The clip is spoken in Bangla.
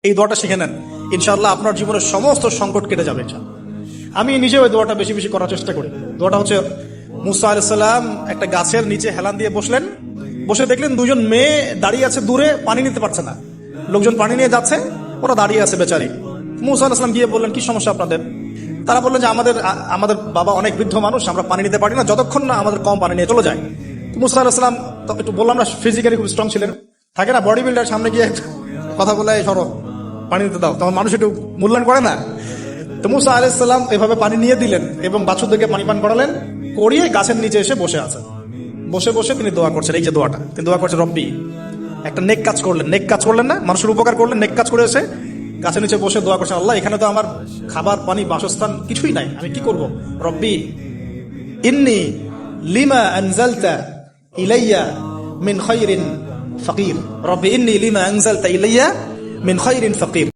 এই দোয়াটা শিখে নেন, ইনশাআল্লাহ আপনার জীবনের সমস্ত সংকট কেটে যাবে। আমি নিজে ওই দোয়াটা বেশি বেশি করার চেষ্টা করি। দোয়াটা হচ্ছে, মুসা আলাইহিস সালাম একটা গাছের নিচে হেলান দিয়ে বসলেন, বসে দেখলেন দুজন মেয়ে দাঁড়িয়ে আছে দূরে, পানি নিতে পারছে না, লোকজন পানি নিয়ে যাচ্ছে, ওরা দাঁড়িয়ে আছে বেচারি। মুসা আলাইহিস সালাম গিয়ে বললেন, কি সমস্যা আপনাদের? তারা বললেন যে আমাদের বাবা অনেক বৃদ্ধ মানুষ, আমরা পানি নিতে পারি না যতক্ষণ না আমাদের কম পানি নিয়ে চলে যায়। মুসা আলাইহিস সালাম একটু বললাম না, ফিজিক্যালি খুব স্ট্রং ছিলেন, থাকে না বডি বিল্ডার, সামনে গিয়ে কথা বলে সরো পানি দিতে দাও, তখন মানুষ একটু মূল্যায়ন করে না। তো মুসা আলাইহিস সালাম এভাবে পানি নিয়ে দিলেন এবং বাছুরদেরকে পানি পান করালেন, করিয়ে গাছের নিচে এসে বসে আছেন। বসে বসে তিনি দোয়া করছেন, এই যে দোয়াটা তিনি দোয়া করছেন, রব্বি, একটা নেক কাজ করলেন, নেক কাজ করলেন না, মানুষের উপকার করলেন, নেক কাজ করে এসে গাছের নিচে বসে দোয়া করছেন, আল্লাহ এখানে তো আমার খাবার পানি বাসস্থান কিছুই নাই, আমি কি করব? রব্বি ইন্নী লিমা আনজালতা ইলাইয়া মিন খায়রিন ফাকির, রব্বি ইন্নী লিমা আনজালতা ইলাইয়া মিন খায়রিন ফাকির।